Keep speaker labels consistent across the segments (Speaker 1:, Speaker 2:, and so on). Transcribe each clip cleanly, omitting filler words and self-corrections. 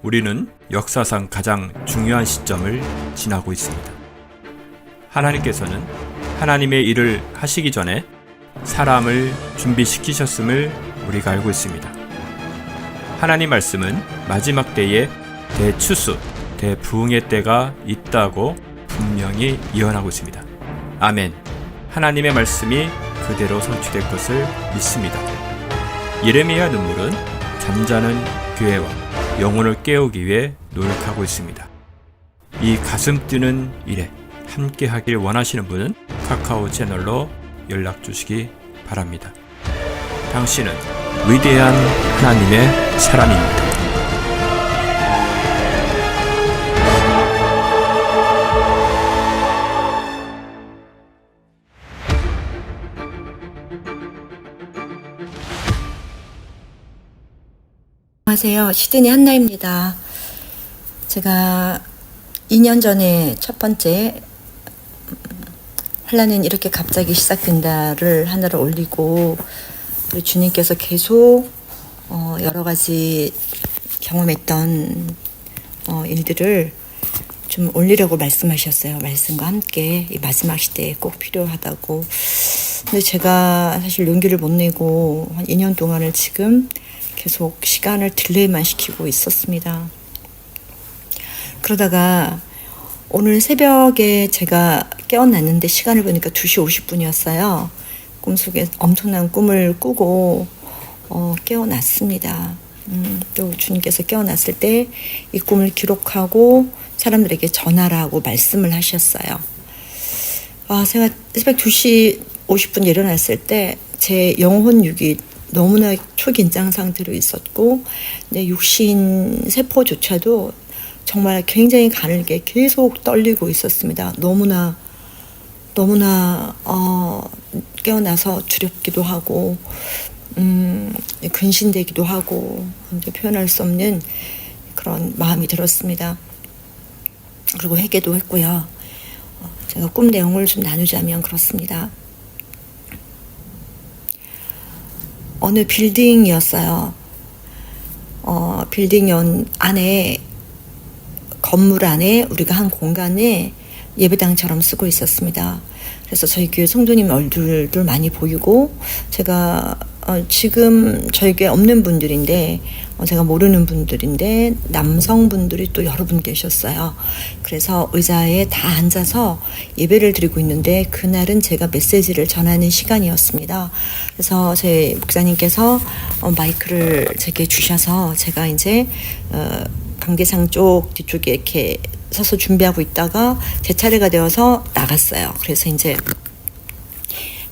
Speaker 1: 우리는 역사상 가장 중요한 시점을 지나고 있습니다. 하나님께서는 하나님의 일을 하시기 전에 사람을 준비시키셨음을 우리가 알고 있습니다. 하나님 말씀은 마지막 때에 대추수, 대부흥의 때가 있다고 분명히 예언하고 있습니다. 아멘. 하나님의 말씀이 그대로 성취될 것을 믿습니다. 예레미야 눈물은 잠자는 교회와 영혼을 깨우기 위해 노력하고 있습니다. 이 가슴 뛰는 일에 함께 하길 원하시는 분은 카카오 채널로 연락 주시기 바랍니다. 당신은 위대한 하나님의 사람입니다.
Speaker 2: 안녕하세요. 시드니 한나입니다. 제가 2년 전에 첫 번째 환란은 이렇게 갑자기 시작된다를 하나를 올리고 우리 주님께서 계속 여러 가지 경험했던 일들을 좀 올리려고 말씀하셨어요. 말씀과 함께 이 마지막 시대에 꼭 필요하다고. 근데 제가 사실 용기를 못 내고 한 2년 동안을 지금 계속 시간을 딜레이만 시키고 있었습니다. 그러다가 오늘 새벽에 제가 깨어났는데 시간을 보니까 2시 50분이었어요. 꿈속에 엄청난 꿈을 꾸고 깨어났습니다. 또 주님께서 깨어났을 때 이 꿈을 기록하고 사람들에게 전하라고 말씀을 하셨어요. 제가 새벽 2시 50분 일어났을 때 제 영혼 육이 너무나 초긴장 상태로 있었고 내 육신 세포조차도 정말 굉장히 가늘게 계속 떨리고 있었습니다. 너무나 깨어나서 두렵기도 하고 근심되기도 하고 표현할 수 없는 그런 마음이 들었습니다. 그리고 회개도 했고요. 제가 꿈 내용을 좀 나누자면 그렇습니다. 어느 빌딩이었어요. 빌딩 안에 건물 안에 우리가 한 공간에 예배당처럼 쓰고 있었습니다. 그래서 저희 교회 성도님 얼굴들 많이 보이고 제가 지금 저희 교회 없는 분들인데 제가 모르는 분들인데 남성분들이 또 여러 분 계셨어요. 그래서 의자에 다 앉아서 예배를 드리고 있는데 그날은 제가 메시지를 전하는 시간이었습니다. 그래서 제 목사님께서 마이크를 제게 주셔서 제가 이제 강대상 쪽 뒤쪽에 이렇게 서서 준비하고 있다가 제 차례가 되어서 나갔어요. 그래서 이제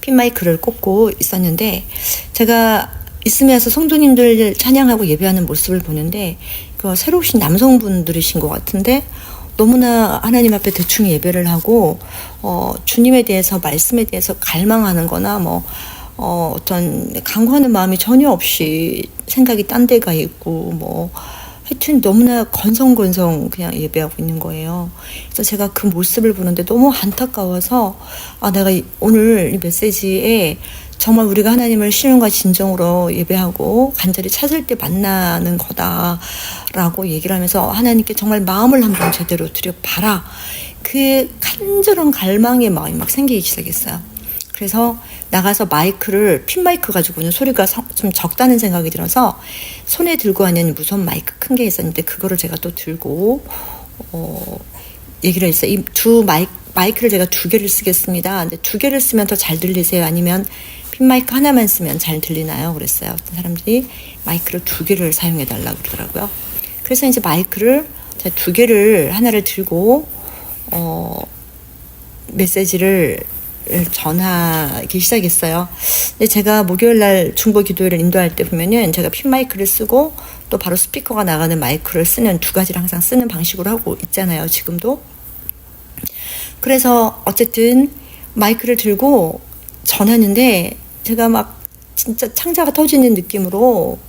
Speaker 2: 핀 마이크를 꽂고 있었는데 제가 있으면서 성도님들 찬양하고 예배하는 모습을 보는데 그 새로 오신 남성분들이신 것 같은데 너무나 하나님 앞에 대충 예배를 하고 주님에 대해서 말씀에 대해서 갈망하는 거나 어떤 강구하는 마음이 전혀 없이 생각이 딴 데가 있고 하여튼 너무나 건성건성 그냥 예배하고 있는 거예요. 그래서 제가 그 모습을 보는데 너무 안타까워서 내가 오늘 이 메시지에 정말 우리가 하나님을 신령과 진정으로 예배하고 간절히 찾을 때 만나는 거다라고 얘기를 하면서 하나님께 정말 마음을 한번 제대로 드려봐라. 그 간절한 갈망의 마음이 막 생기기 시작했어요. 그래서 나가서 마이크를 핀 마이크 가지고는 소리가 좀 적다는 생각이 들어서 손에 들고 하는 무선 마이크 큰 게 있었는데 그거를 제가 또 들고 얘기를 했어요. 이 두 마이크를 제가 2개를 쓰겠습니다. 근데 2개를 쓰면 더 잘 들리세요? 아니면 핀 마이크 하나만 쓰면 잘 들리나요? 그랬어요. 어떤 사람들이 마이크를 2개를 사용해 달라고 그러더라고요. 그래서 이제 마이크를 제가 2개를 하나를 들고 메시지를 전하기 시작했어요. 근데 제가 목요일날 중보 기도회를 인도할 때 보면은 제가 핀 마이크를 쓰고 또 바로 스피커가 나가는 마이크를 쓰는 2가지를 항상 쓰는 방식으로 하고 있잖아요. 지금도. 그래서 어쨌든 마이크를 들고 전하는데 제가 막 진짜 창자가 터지는 느낌으로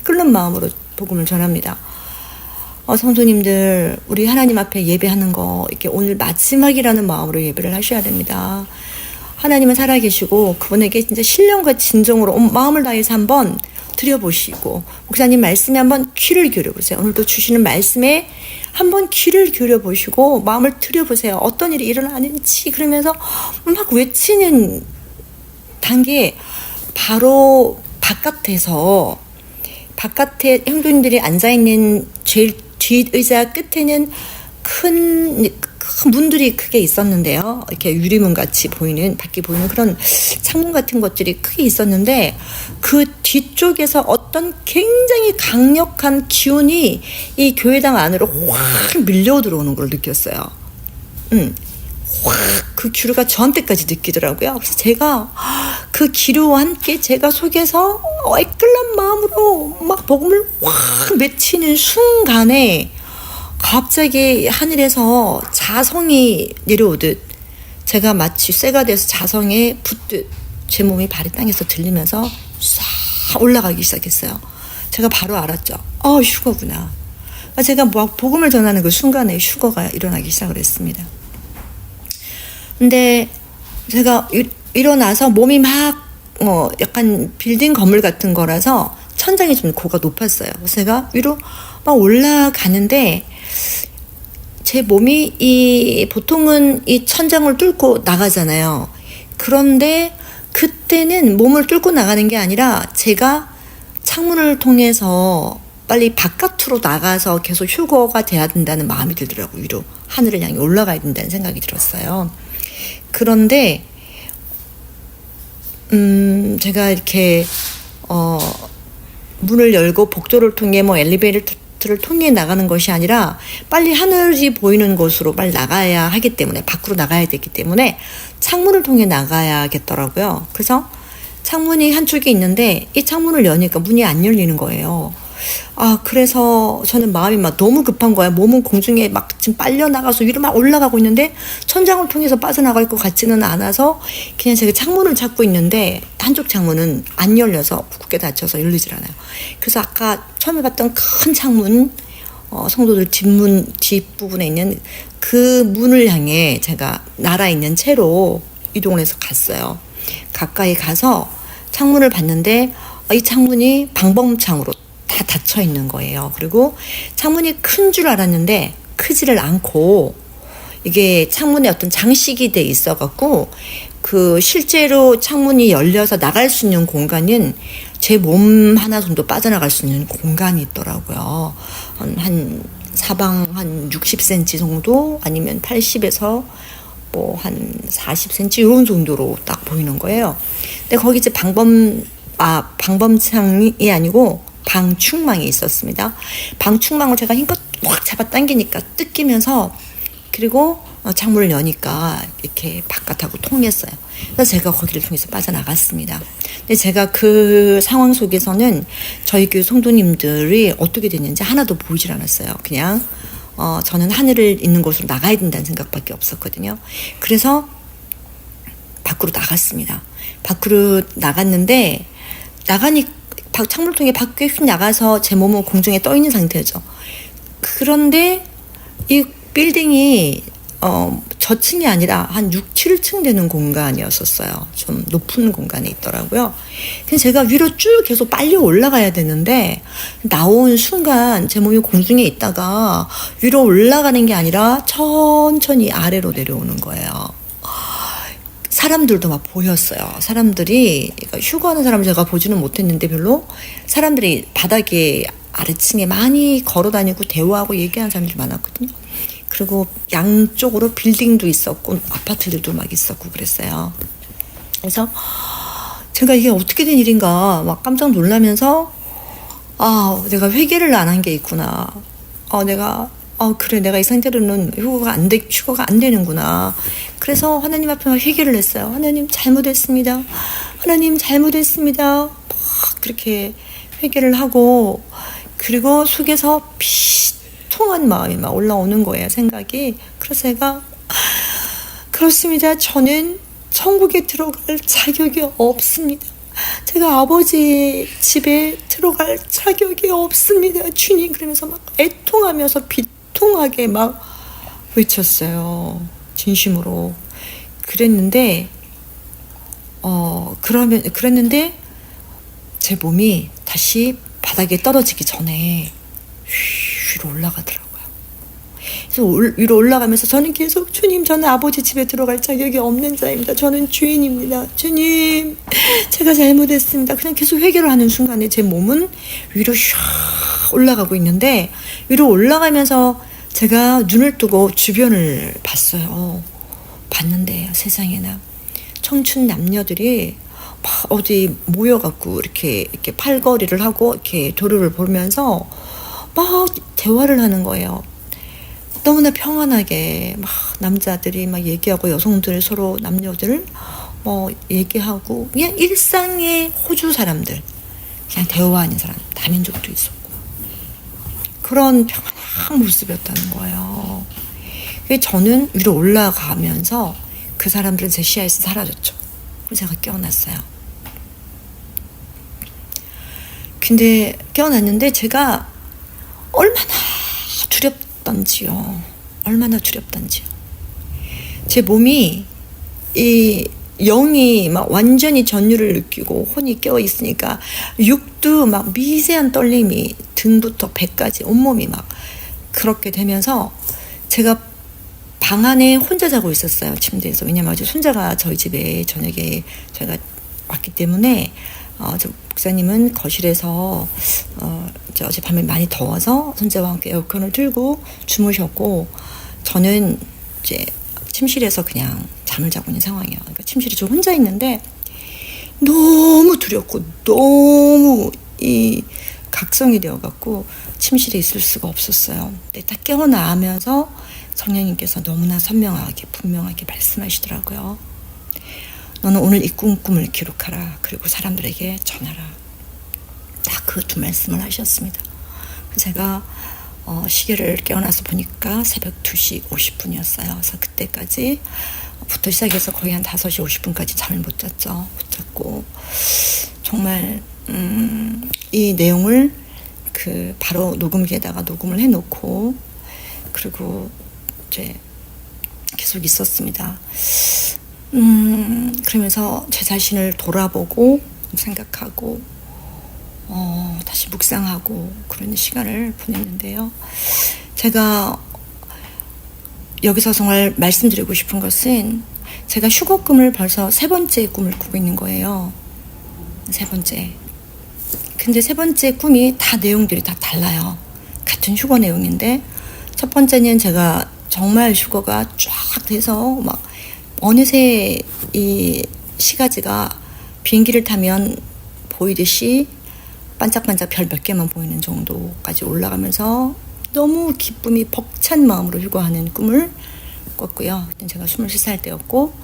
Speaker 2: 끓는 마음으로 복음을 전합니다. 성도님들, 우리 하나님 앞에 예배하는 거 이렇게 오늘 마지막이라는 마음으로 예배를 하셔야 됩니다. 하나님은 살아계시고 그분에게 진짜 신령과 진정으로 마음을 다해서 한번 들여보시고 목사님 말씀에 한번 귀를 기울여보세요. 오늘도 주시는 말씀에 한번 귀를 기울여보시고 마음을 들여보세요. 어떤 일이 일어나는지 그러면서 막 외치는 단계 바로 바깥에 형제님들이 앉아있는 제일 뒷의자 끝에는 큰 문들이 크게 있었는데요. 이렇게 유리문 같이 보이는, 밖에 보이는 그런 창문 같은 것들이 크게 있었는데 그 뒤쪽에서 어떤 굉장히 강력한 기운이 이 교회당 안으로 확 밀려 들어오는 걸 느꼈어요. 확 그 기류가 저한테까지 느끼더라고요. 그래서 제가 그 기류와 함께 제가 속에서 애끌란 마음으로 막 복음을 확 맺히는 순간에 갑자기 하늘에서 자성이 내려오듯 제가 마치 쇠가 돼서 자성에 붙듯 제 몸이 발이 땅에서 들리면서 싹 올라가기 시작했어요. 제가 바로 알았죠. 휴거구나. 제가 막 복음을 전하는 그 순간에 휴거가 일어나기 시작을 했습니다. 근데 제가 일어나서 몸이 막 약간 빌딩 건물 같은 거라서 천장이 좀 고가 높았어요. 그래서 제가 위로 막 올라가는데 제 몸이 보통은 이 천장을 뚫고 나가잖아요. 그런데 그때는 몸을 뚫고 나가는 게 아니라 제가 창문을 통해서 빨리 바깥으로 나가서 계속 휴거가 돼야 된다는 마음이 들더라고요. 위로 하늘을 향해 올라가야 된다는 생각이 들었어요. 그런데 제가 이렇게 문을 열고 복도를 통해 엘리베이터를 통해 나가는 것이 아니라 빨리 하늘이 보이는 곳으로 빨리 나가야 하기 때문에, 밖으로 나가야 되기 때문에 창문을 통해 나가야겠더라고요. 그래서 창문이 한쪽에 있는데 이 창문을 여니까 문이 안 열리는 거예요. 그래서 저는 마음이 막 너무 급한 거예요. 몸은 공중에 막 지금 빨려 나가서 위로 막 올라가고 있는데 천장을 통해서 빠져나갈 것 같지는 않아서 그냥 제가 창문을 찾고 있는데 한쪽 창문은 안 열려서 굳게 닫혀서 열리질 않아요. 그래서 아까 처음에 봤던 큰 창문, 성도들 뒷부분에 있는 그 문을 향해 제가 날아있는 채로 이동을 해서 갔어요. 가까이 가서 창문을 봤는데 이 창문이 방범창으로 다 닫혀 있는 거예요. 그리고 창문이 큰 줄 알았는데 크지를 않고 이게 창문에 어떤 장식이 돼 있어갖고 그 실제로 창문이 열려서 나갈 수 있는 공간은 제 몸 하나 정도 빠져나갈 수 있는 공간이 있더라고요. 한 사방 한 60cm 정도 아니면 80에서 뭐 한 40cm 이런 정도로 딱 보이는 거예요. 근데 거기 이제 방범창이 아니고 방충망이 있었습니다. 방충망을 제가 힘껏 확 잡아당기니까 뜯기면서 그리고 창문을 여니까 이렇게 바깥하고 통했어요. 그래서 제가 거기를 통해서 빠져나갔습니다. 근데 제가 그 상황 속에서는 저희 교회 성도님들이 어떻게 됐는지 하나도 보이질 않았어요. 그냥 저는 하늘을 있는 곳으로 나가야 된다는 생각밖에 없었거든요. 그래서 밖으로 나갔습니다. 밖으로 나갔는데 창문을 통해 밖에 휙 나가서 제 몸은 공중에 떠 있는 상태죠. 그런데 이 빌딩이 저층이 아니라 한 6, 7층 되는 공간이었었어요. 좀 높은 공간에 있더라고요. 그래서 제가 위로 쭉 계속 빨리 올라가야 되는데 나온 순간 제 몸이 공중에 있다가 위로 올라가는 게 아니라 천천히 아래로 내려오는 거예요. 사람들도 막 보였어요. 사람들이 휴거하는 사람을 제가 보지는 못했는데 별로 사람들이 바닥에 아래층에 많이 걸어다니고 대화하고 얘기하는 사람들이 많았거든요. 그리고 양쪽으로 빌딩도 있었고 아파트들도 막 있었고 그랬어요. 그래서 제가 이게 어떻게 된 일인가 막 깜짝 놀라면서 내가 회개를 안 한 게 있구나. 그래 내가 이 상태로는 휴거가 안 되는구나. 그래서 하나님 앞에 회개를 했어요. 하나님 잘못했습니다. 하나님 잘못했습니다. 막 그렇게 회개를 하고 그리고 속에서 비통한 마음이 막 올라오는 거예요. 생각이. 그래서 제가 그렇습니다. 저는 천국에 들어갈 자격이 없습니다. 제가 아버지 집에 들어갈 자격이 없습니다. 주님. 그러면서 막 애통하면서 비통하게 막 외쳤어요. 진심으로. 그랬는데 제 몸이 다시 바닥에 떨어지기 전에 위로 올라가더라고요. 그래서 위로 올라가면서 저는 계속 주님, 저는 아버지 집에 들어갈 자격이 없는 자입니다. 저는 주인입니다. 주님, 제가 잘못했습니다. 그냥 계속 회개를 하는 순간에 제 몸은 위로 슉 올라가고 있는데, 위로 올라가면서 제가 눈을 뜨고 주변을 봤어요. 봤는데 세상에나 청춘 남녀들이 막 어디 모여갖고 이렇게 팔걸이를 하고 이렇게 도로를 보면서 막 대화를 하는 거예요. 너무나 평안하게 막 남자들이 막 얘기하고 여성들 서로 남녀들 뭐 얘기하고 그냥 일상의 호주 사람들 그냥 대화하는 사람 다민족도 있었고 그런 평안한 모습이었다는 거예요. 저는 위로 올라가면서 그 사람들은 제 시야에서 사라졌죠. 그래서 제가 깨어났어요. 근데 깨어났는데 제가 얼마나 두렵던지요. 제 몸이 이 영이 막 완전히 전율을 느끼고 혼이 깨어 있으니까 육도 막 미세한 떨림이 등부터 배까지 온몸이 막 그렇게 되면서 제가 방 안에 혼자 자고 있었어요. 침대에서. 왜냐면 어제 손자가 저희 집에 저녁에 저희가 왔기 때문에 저 목사님은 거실에서 어젯밤에 많이 더워서 손자와 함께 에어컨을 틀고 주무셨고 저는 이제 침실에서 그냥 잠을 자고 있는 상황이에요. 그러니까 침실에 저 혼자 있는데 너무 두렵고 너무 이 각성이 되어갖고 침실에 있을 수가 없었어요. 근데 딱 깨어나면서 성령님께서 너무나 선명하게 분명하게 말씀하시더라고요. 너는 오늘 이 꿈을 기록하라. 그리고 사람들에게 전하라. 딱 그 두 말씀을 하셨습니다. 제가 시계를 깨어나서 보니까 새벽 2시 50분이었어요. 그래서 그때까지부터 시작해서 거의 한 5시 50분까지 잠을 못 잤죠. 못 잤고 정말 이 내용을 바로 녹음기에다가 녹음을 해놓고 그리고 이제 계속 있었습니다. 그러면서 제 자신을 돌아보고 생각하고 다시 묵상하고 그런 시간을 보냈는데요. 제가 여기서 정말 말씀드리고 싶은 것은 제가 휴거 꿈을 벌써 3번째 꿈을 꾸고 있는 거예요. 3번째. 근데 3번째 꿈이 다 내용들이 다 달라요. 같은 휴거 내용인데 첫 번째는 제가 정말 휴거가 쫙 돼서 막 어느새 이 시가지가 비행기를 타면 보이듯이 반짝반짝 별 몇 개만 보이는 정도까지 올라가면서 너무 기쁨이 벅찬 마음으로 휴거하는 꿈을 꿨고요. 그때 제가 23살 때였고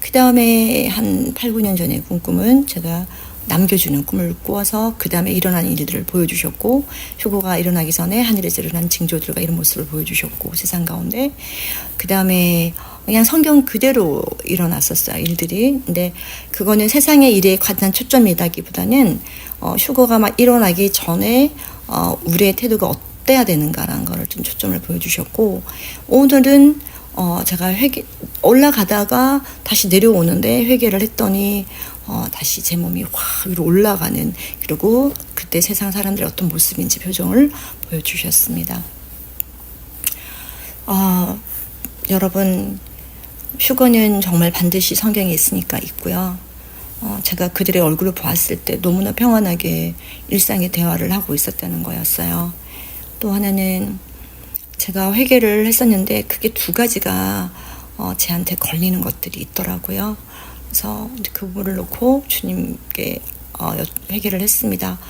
Speaker 2: 그 다음에 한 8, 9년 전에 꾼 꿈은 제가 남겨주는 꿈을 꾸어서 그 다음에 일어난 일들을 보여주셨고 휴거가 일어나기 전에 하늘에서 일어난 징조들과 이런 모습을 보여주셨고 세상 가운데 그 다음에 그냥 성경 그대로 일어났었어요. 일들이. 근데 그거는 세상의 일에 가장 초점이다기보다는 휴거가 막 일어나기 전에 우리의 태도가 어때야 되는가라는 거를 좀 초점을 보여주셨고 오늘은 제가 올라가다가 다시 내려오는데 회개를 했더니 다시 제 몸이 확 위로 올라가는 그리고 그때 세상 사람들의 어떤 모습인지 표정을 보여주셨습니다. 여러분 휴거는 정말 반드시 성경에 있으니까 있고요. 제가 그들의 얼굴을 보았을 때 너무나 평안하게 일상의 대화를 하고 있었다는 거였어요. 또 하나는 제가 회개를 했었는데 그게 2가지가 제한테 걸리는 것들이 있더라고요. 그래서 그 부분을 놓고 주님께 회개를 했습니다.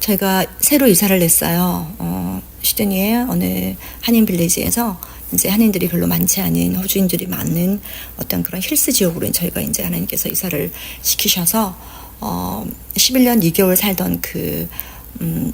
Speaker 2: 제가 새로 이사를 했어요. 시드니의 어느 한인 빌리지에서 이제 한인들이 별로 많지 않은 호주인들이 많은 어떤 그런 힐스 지역으로 저희가 이제 하나님께서 이사를 시키셔서 11년 2개월 살던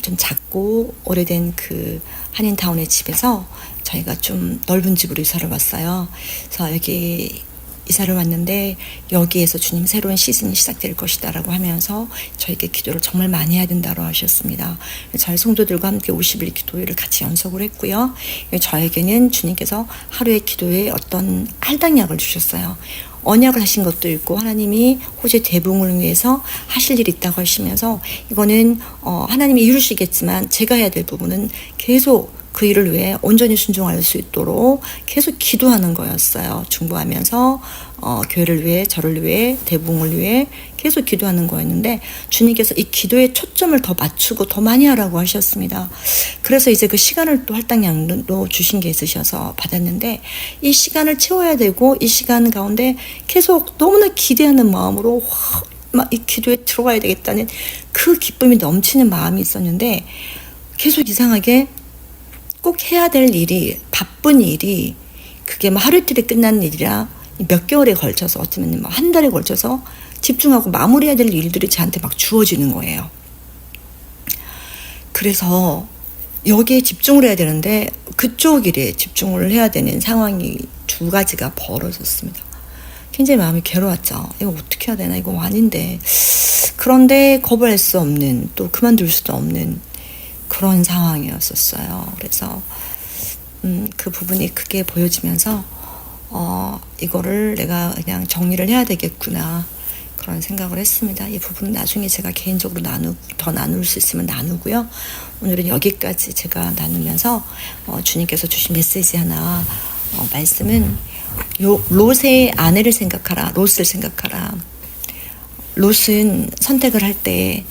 Speaker 2: 좀 작고 오래된 그 한인타운의 집에서 저희가 좀 넓은 집으로 이사를 왔어요. 그래서 여기 이사를 왔는데 여기에서 주님 새로운 시즌이 시작될 것이다 라고 하면서 저에게 기도를 정말 많이 해야 된다고 하셨습니다. 저희 성도들과 함께 50일 기도회를 같이 연속을 했고요. 저에게는 주님께서 하루의 기도에 어떤 할당약을 주셨어요. 언약을 하신 것도 있고 하나님이 호주의 대붕을 위해서 하실 일이 있다고 하시면서 이거는 하나님이 이루시겠지만 제가 해야 될 부분은 계속 그 일을 위해 온전히 순종할 수 있도록 계속 기도하는 거였어요. 중보하면서 교회를 위해, 저를 위해, 대붕을 위해 계속 기도하는 거였는데 주님께서 이 기도에 초점을 더 맞추고 더 많이 하라고 하셨습니다. 그래서 이제 그 시간을 또 할당량도 주신 게 있으셔서 받았는데 이 시간을 채워야 되고 이 시간 가운데 계속 너무나 기대하는 마음으로 막 이 기도에 들어가야 되겠다는 그 기쁨이 넘치는 마음이 있었는데 계속 이상하게 꼭 해야 될 일이, 바쁜 일이 그게 뭐 하루 이틀에 끝나는 일이라 몇 개월에 걸쳐서 어쩌면 뭐 한 달에 걸쳐서 집중하고 마무리해야 될 일들이 저한테 막 주어지는 거예요. 그래서 여기에 집중을 해야 되는데 그쪽 일에 집중을 해야 되는 상황이 두 가지가 벌어졌습니다. 굉장히 마음이 괴로웠죠. 이거 어떻게 해야 되나, 이거 아닌데. 그런데 거부할 수 없는, 또 그만둘 수도 없는 그런 상황이었었어요. 그래서 그 부분이 크게 보여지면서 이거를 내가 그냥 정리를 해야 되겠구나 그런 생각을 했습니다. 이 부분은 나중에 제가 개인적으로 더 나눌 수 있으면 나누고요. 오늘은 여기까지 제가 나누면서 주님께서 주신 메시지 하나, 말씀은 롯의 아내를 생각하라, 롯을 생각하라. 롯은 선택을 할 때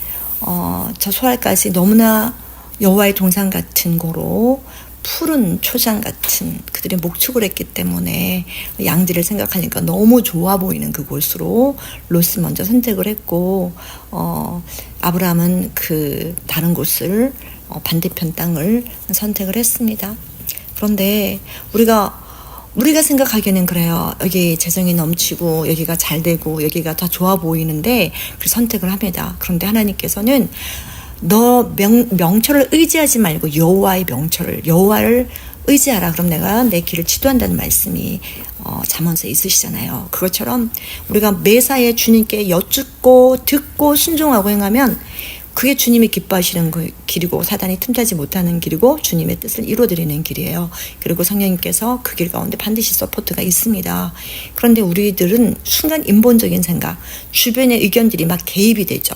Speaker 2: 저 소알까지 너무나 여호와의 동산 같은 고로 푸른 초장 같은 그들의 목축을 했기 때문에 양지를 생각하니까 너무 좋아 보이는 그곳으로 롯을 먼저 선택을 했고 아브라함은 그 다른 곳을 반대편 땅을 선택을 했습니다. 그런데 우리가 생각하기에는 그래요. 여기 재정이 넘치고 여기가 잘 되고 여기가 더 좋아 보이는데 그 선택을 합니다. 그런데 하나님께서는 너 명철을 의지하지 말고 여호와를 의지하라. 그럼 내가 내 길을 지도한다는 말씀이 잠언서에 있으시잖아요. 그것처럼 우리가 매사에 주님께 여쭙고 듣고 순종하고 행하면 그게 주님이 기뻐하시는 길이고 사단이 틈타지 못하는 길이고 주님의 뜻을 이루어드리는 길이에요. 그리고 성령님께서 그 길 가운데 반드시 서포트가 있습니다. 그런데 우리들은 순간 인본적인 생각, 주변의 의견들이 막 개입이 되죠.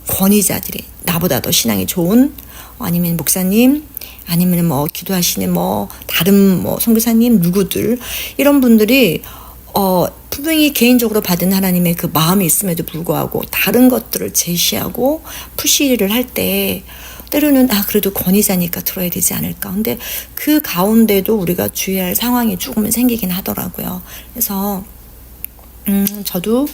Speaker 2: 권위자들이, 나보다 더 신앙이 좋은, 아니면 목사님, 아니면 뭐 기도하시는 뭐 다른 뭐 선교사님, 누구들, 이런 분들이 분명히 개인적으로 받은 하나님의 그 마음이 있음에도 불구하고 다른 것들을 제시하고 푸시를 할 때 때로는 그래도 권위자니까 들어야 되지 않을까. 근데 그 가운데도 우리가 주의할 상황이 조금은 생기긴 하더라고요. 그래서 저도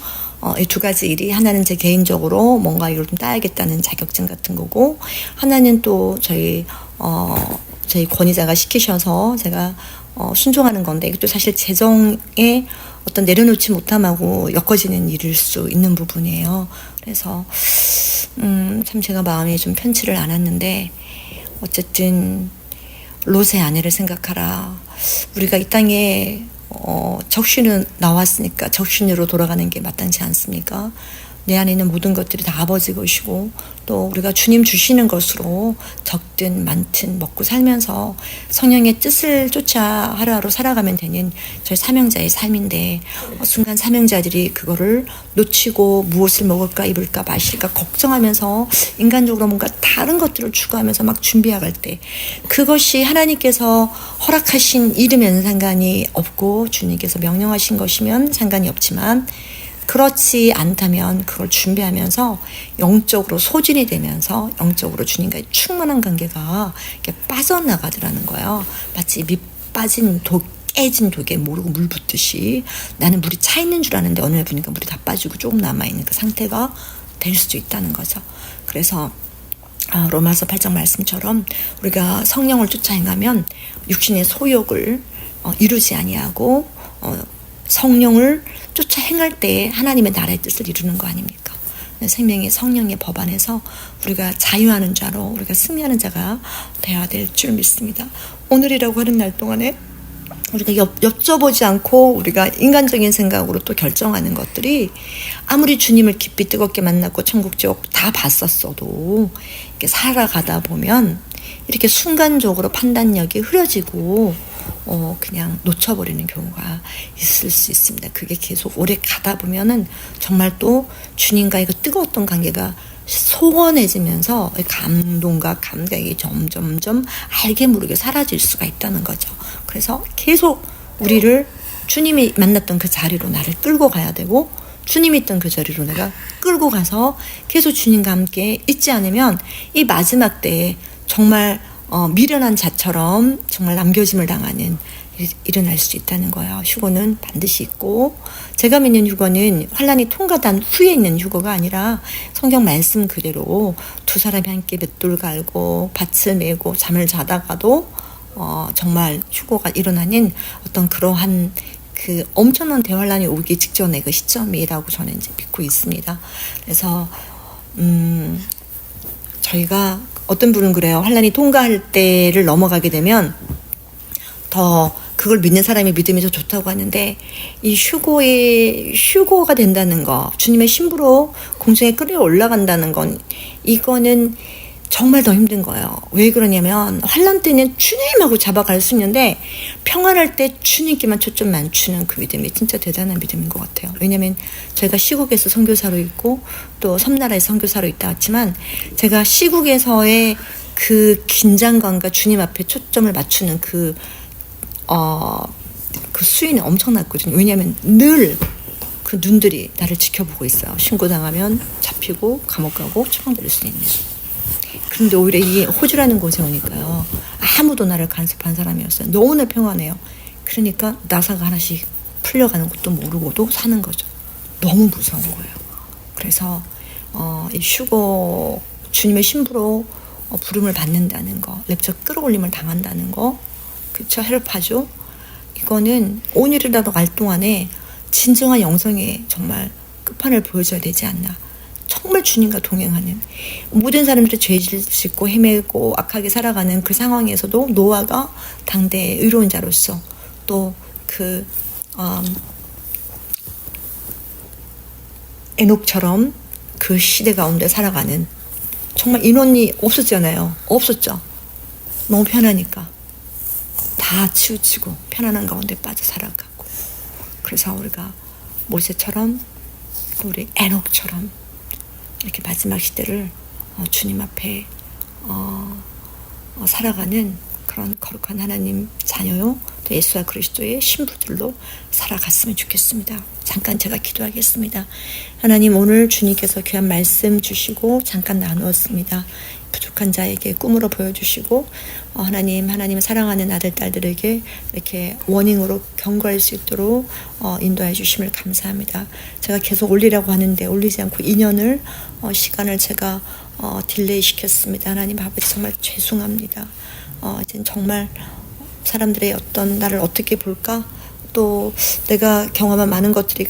Speaker 2: 이 두 가지 일이, 하나는 제 개인적으로 뭔가 이걸 좀 따야겠다는 자격증 같은 거고, 하나는 또 저희 권위자가 시키셔서 제가 순종하는 건데, 이것도 사실 재정에 어떤 내려놓지 못함하고 엮어지는 일일 수 있는 부분이에요. 그래서 참 제가 마음이 좀 편치를 않았는데, 어쨌든 롯의 아내를 생각하라. 우리가 이 땅에 적신은 나왔으니까 적신으로 돌아가는 게 마땅치 않습니까? 내 안에 있는 모든 것들이 다 아버지 것이고 또 우리가 주님 주시는 것으로 적든 많든 먹고 살면서 성령의 뜻을 쫓아 하루하루 살아가면 되는 저희 사명자의 삶인데 순간 사명자들이 그거를 놓치고 무엇을 먹을까 입을까 마실까 걱정하면서 인간적으로 뭔가 다른 것들을 추구하면서 막 준비해갈 때 그것이 하나님께서 허락하신 일이면 상관이 없고 주님께서 명령하신 것이면 상관이 없지만 그렇지 않다면 그걸 준비하면서 영적으로 소진이 되면서 영적으로 주님과의 충만한 관계가 이렇게 빠져나가더라는 거예요. 마치 밑 빠진 깨진 독에 모르고 물 붓듯이 나는 물이 차 있는 줄 아는데 어느 날 보니까 물이 다 빠지고 조금 남아있는 그 상태가 될 수도 있다는 거죠. 그래서 로마서 8장 말씀처럼 우리가 성령을 쫓아 행하면 육신의 소욕을 이루지 아니하고 성령을 쫓아 행할 때 하나님의 나라의 뜻을 이루는 거 아닙니까? 생명의 성령의 법 안에서 우리가 자유하는 자로 우리가 승리하는 자가 되어야 될 줄 믿습니다. 오늘이라고 하는 날 동안에 우리가 여쭤보지 않고 우리가 인간적인 생각으로 또 결정하는 것들이 아무리 주님을 깊이 뜨겁게 만났고 천국 지옥 다 봤었어도 이렇게 살아가다 보면 이렇게 순간적으로 판단력이 흐려지고 그냥 놓쳐버리는 경우가 있을 수 있습니다. 그게 계속 오래 가다 보면은 정말 또 주님과의 그 뜨거웠던 관계가 소원해지면서 감동과 감각이 점점점 알게 모르게 사라질 수가 있다는 거죠. 그래서 계속 우리를 주님이 만났던 그 자리로 나를 끌고 가야 되고, 주님이 있던 그 자리로 내가 끌고 가서 계속 주님과 함께 있지 않으면 이 마지막 때에 정말 미련한 자처럼 정말 남겨짐을 당하는 일이 일어날 수 있다는 거예요. 휴거는 반드시 있고, 제가 믿는 휴거는 환란이 통과된 후에 있는 휴거가 아니라 성경 말씀 그대로 두 사람이 함께 맷돌 갈고 밭을 메고 잠을 자다가도 정말 휴거가 일어나는 어떤 그러한 그 엄청난 대환란이 오기 직전의 그 시점이라고 저는 이제 믿고 있습니다. 그래서 저희가 어떤 분은 그래요. 환란이 통과할 때를 넘어가게 되면 더 그걸 믿는 사람의 믿음이 더 좋다고 하는데, 이 휴거가 된다는 거, 주님의 신부로 공중에 끌어올라간다는 건, 이거는 정말 더 힘든 거예요. 왜 그러냐면 환란 때는 주님하고 잡아갈 수 있는데, 평안할 때 주님께만 초점 맞추는 그 믿음이 진짜 대단한 믿음인 것 같아요. 왜냐면 저희가 시국에서 선교사로 있고 또 섬나라에 선교사로 있다 왔지만, 제가 시국에서의 그 긴장감과 주님 앞에 초점을 맞추는 그 수위는 엄청났거든요. 왜냐하면 늘 그 눈들이 나를 지켜보고 있어요. 신고당하면 잡히고 감옥 가고 처방받을 수 있는. 그런데 오히려 이 호주라는 곳에 오니까요, 아무도 나를 간섭한 사람이 없어요. 너무나 평안해요. 그러니까 나사가 하나씩 풀려가는 것도 모르고도 사는 거죠. 너무 무서운 거예요. 그래서 이 휴거, 주님의 신부로 부름을 받는다는 거, 랩처 끌어올림을 당한다는 거, 그쵸? 헬파죠. 이거는 오늘이라도 갈 동안에 진정한 영성의 정말 끝판을 보여줘야 되지 않나. 정말 주님과 동행하는, 모든 사람들이 죄를 짓고 헤매고 악하게 살아가는 그 상황에서도 노아가 당대의 의로운 자로서, 또 그 에녹처럼 그 시대 가운데 살아가는, 정말 인원이 없었잖아요. 없었죠. 너무 편하니까 다 치우치고 편안한 가운데 빠져 살아가고. 그래서 우리가 모세처럼, 우리 에녹처럼 이렇게 마지막 시대를 주님 앞에 살아가는 그런 거룩한 하나님 자녀요, 또 예수와 그리스도의 신부들로 살아갔으면 좋겠습니다. 잠깐 제가 기도하겠습니다. 하나님, 오늘 주님께서 귀한 말씀 주시고 잠깐 나누었습니다. 부족한 자에게 꿈으로 보여주시고, 하나님을 사랑하는 아들, 딸들에게 이렇게 워닝으로 경고할 수 있도록 인도해 주심을 감사합니다. 제가 계속 올리라고 하는데 올리지 않고 2년을 시간을 제가 딜레이 시켰습니다. 하나님 아버지, 정말 죄송합니다. 이젠 정말 사람들의 어떤 나를 어떻게 볼까, 또 내가 경험한 많은 것들이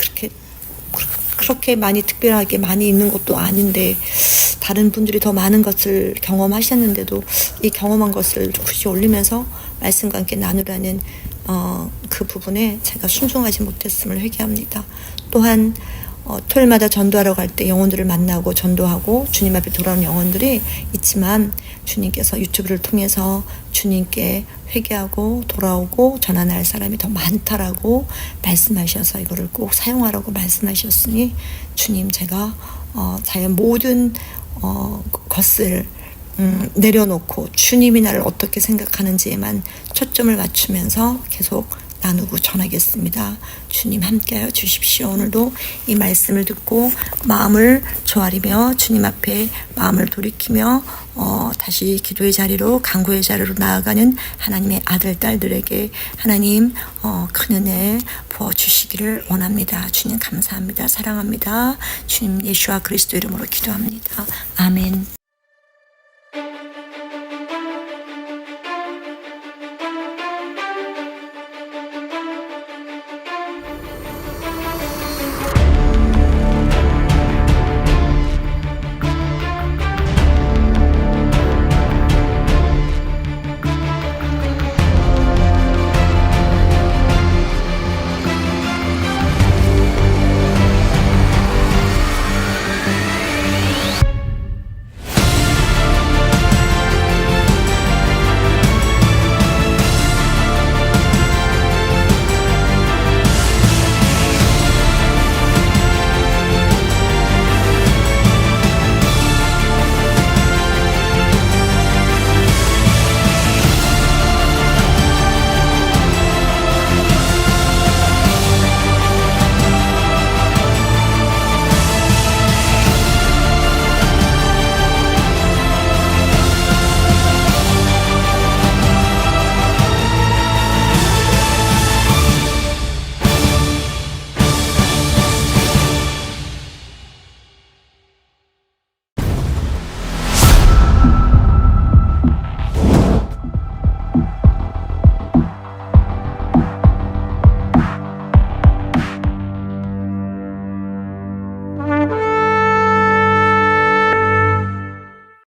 Speaker 2: 그렇게 많이 특별하게 많이 있는 것도 아닌데, 다른 분들이 더 많은 것을 경험하셨는데도 이 경험한 것을 굳이 올리면서 말씀과 함께 나누라는 그 부분에 제가 순종하지 못했음을 회개합니다. 또한 토요일마다 전도하러 갈 때 영혼들을 만나고 전도하고 주님 앞에 돌아오는 영혼들이 있지만, 주님께서 유튜브를 통해서 주님께 회개하고 돌아오고 전환할 사람이 더 많다라고 말씀하셔서 이거를 꼭 사용하라고 말씀하셨으니, 주님, 제가 자연 모든 것을 내려놓고 주님이 나를 어떻게 생각하는지에만 초점을 맞추면서 계속 나누고 전하겠습니다. 주님 함께하여 주십시오. 오늘도 이 말씀을 듣고 마음을 조아리며 주님 앞에 마음을 돌이키며 다시 기도의 자리로, 간구의 자리로 나아가는 하나님의 아들, 딸들에게 하나님 큰 은혜 부어주시기를 원합니다. 주님 감사합니다. 사랑합니다. 주님 예수와 그리스도 이름으로 기도합니다. 아멘.